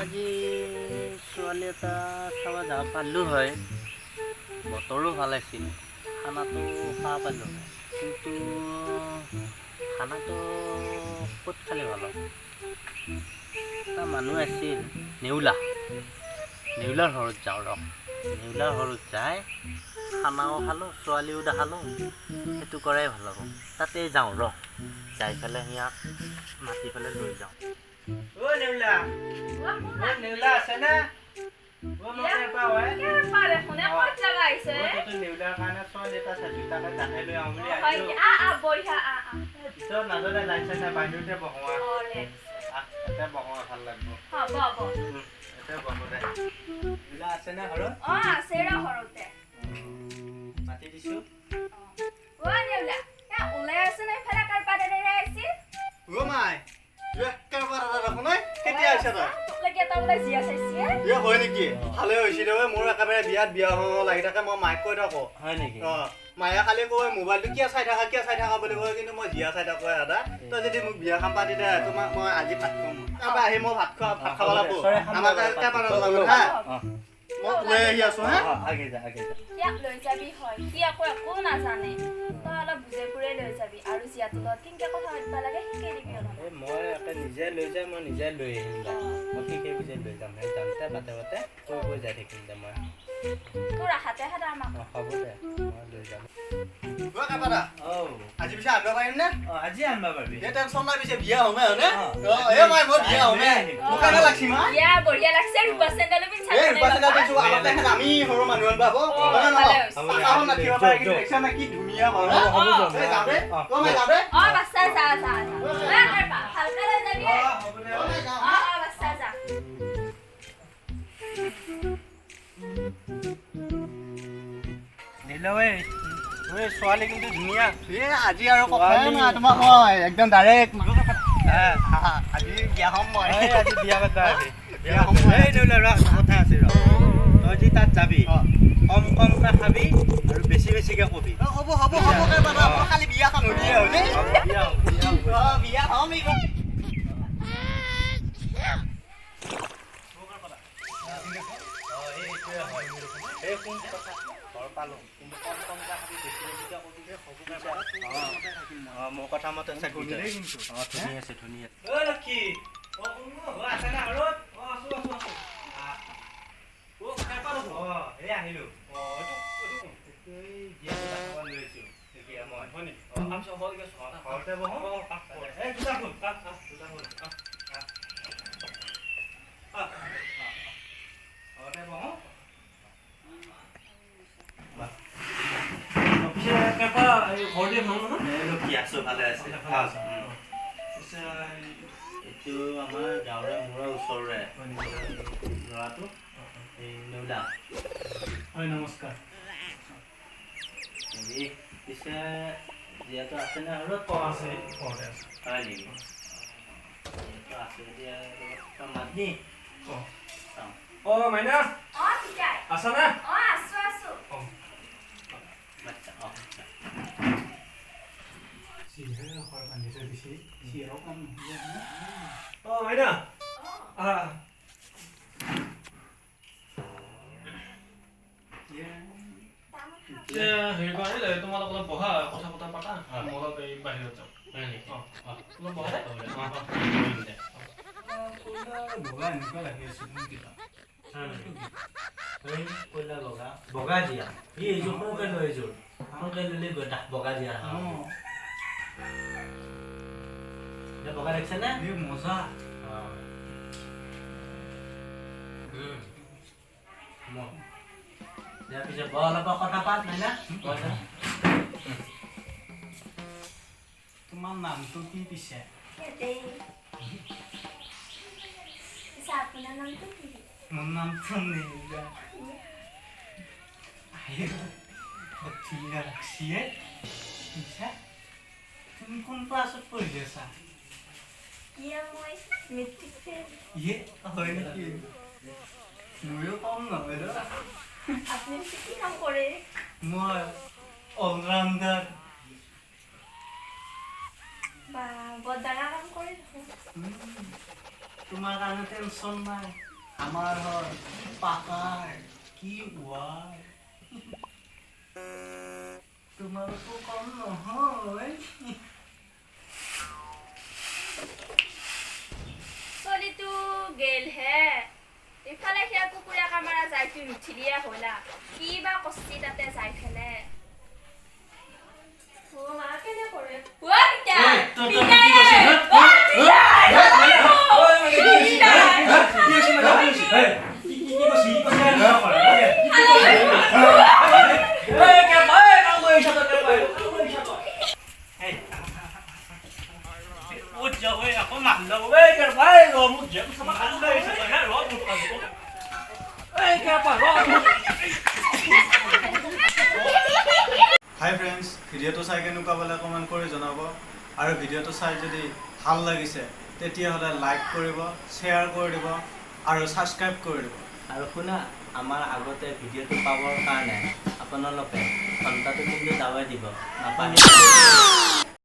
আজি ছোৱালী এটা চাব যাব পাৰিলোঁ হয়। বতৰো ভাল আছিল, খানাটো খাব পাৰিলোঁ হয়, কিন্তু খানাটো ক'ত খালে ভাল হ'ব? এটা মানুহ আছিল নেউলাৰ ঘৰত যাওঁ ৰ। নেউলাৰ ঘৰত যাই খানাও খালোঁ, ছোৱালীও দেখালোঁ, সেইটো কৰাই ভাল হ'ব। তাতে যাওঁ ৰ, যাই পেলাই সিয়াক মাতি পেলাই লৈ যাওঁ। অ' নেউলা, নেউলা আছে না? নেউলাৰ কাৰণে ছোৱালী এটা চাইছোঁ, তাকে তাকে লৈ আহোঁ বুলি আহিছোঁ। পিছত নাজানে লাইন চাইন বাহিৰতে বহোৱা। এতিয়া বহোৱা ভাল লাগিব। এতিয়া বহো দে। নেউলা আছে না ঘৰত? আছে ৰ ঘৰতে। মাতি দিছোঁ। নেউলা ওলাই আছে নে ফেৰা কাৰ পাদৰে আহিছিল? অ' মাই, কেতিয়া আহিছা তই? হয় নেকি? ভালে হৈছে দে, মোৰ একেবাৰে বিয়াত বিয়া লাগি থাকে, মই মাইক কৈ থাকো। হয় নেকি? মায়ে খালি কয় মোবাইলটো কিয় চাই থাকা বুলি কয়, কিন্তু মই জিয়া চাই থাকো দাদা। তই যদি মোক বিয়া খাম পাতি দে, তোমাক মই আজি ভাত খুৱাম। আহি মই ভাত খাব লাগিব। আমাৰ মই লৈ আহি আছো হা। আগে যা। ইয়াক লৈ যাবি হয়, সি আকৌ একো নাজানে। তই অলপ বুজাই পুৰাই লৈ যাবি আৰু জীয়াটোৰ লগত কেনেকে কথা পাতিব লাগে শিকাই দিবি অলপ। মই নিজে লৈ যাই, মই নিজে লৈ আহিম। মই শিকাই বুজাই লৈ যাম। যাওঁতে বাটে কৈ যাই থাকিম দে মই। তোৰ হাতে আমাক। হ'ব দে, মই লৈ যাম। আজি পিছে আনিব পাৰিম নে? আজি আনিব পাৰিবি। টেনচন নাই, পিছে বিয়া হমে হয়নে? মই বিয়া হমে। মোক কেনে লাগছি মা? বিয়া বঢ়িয়া লাগছে, ৰূপা চেণ্ডেলো পিন্ধাই। আমি সৰু মানুহ পাব। কি ধুনীয়া হয়। বাচ্চা যা ভালকে লৈ যাবি। বাচ্চা যা। ছোৱালী কিন্তু ধুনীয়া। আজি আৰু কথাই নাই তোমাক মই একদম ডাইৰেক্ট আজি বিয়া হম মই। আজি বিয়া কথা আছে। কথা আছে ৰ, তই যি তাত যাবি কমকে খাবি আৰু বেছিকে কবি। হ'ব খালি বিয়াখন হ'লিয়ে হ'ল দেই। বিয়া হম মোৰ কথা মতে ধুনীয়া আছে। আহিলো ভালে আছে। এইটো আমাৰ গাঁৱৰে মোৰ ওচৰৰে ল'ৰাটো নেউলা। হয়, নমস্কাৰ। পিছে যিহেতু আছে নে ঘৰত? আছে ঘৰতে আছে। হয় নেকি? আছে এতিয়া মাতনি মাইনা আছা না? মাইনা হেৰি কৰে তোমালোক অলপ বহা, কথা পাতা। মই অলপ এই বাহিৰত যাওঁ। অলপ বহা বগা দিয়া এইযোৰ সৰুকে লৈ এইযোৰ সৰুকে ললে বগা দিয়া বগা দেখিছে নে? মজা। ইয়াৰ পিছত অলপ কথা পাত নাই না। তোমাৰ নামটো কি পিছে? মোৰ নামটো নেউলা। ধুনীয়া লাগছি। তুমি কোন ক্লাছত পঢ়ি আছা? হয় নেকি? ময়ো কম নহয় ন। মই অলৰাউণ্ডাৰ। তোমাৰ কাৰণে টেনচন নাই। আমাৰ হ'ল পাকাৰ কি ৱাই তোমালোকো কম নহয় চলিটো গেলহে ইফালে সেয়া কুকুৰা কামাৰা যাইটো নুঠি দিয়া হ'লা কি বা কষ্টি তাতে যাই ফেলে ও মা কেনে কৰে ও পিতা হাই ফ্ৰেণ্ডছ ভিডিঅ'টো চাই কেনেকুৱা পালে কমেণ্ট কৰি জনাব আৰু ভিডিঅ'টো চাই যদি ভাল লাগিছে তেতিয়াহ'লে লাইক কৰিব শ্বেয়াৰ কৰি দিব আৰু ছাবস্ক্ৰাইব কৰি দিব আৰু শুনা আমাৰ আগতে ভিডিঅ'টো পাবৰ কাৰণে আপোনালোকে ঘণ্টাটো কিন্তু দাবাই দিব নাপায়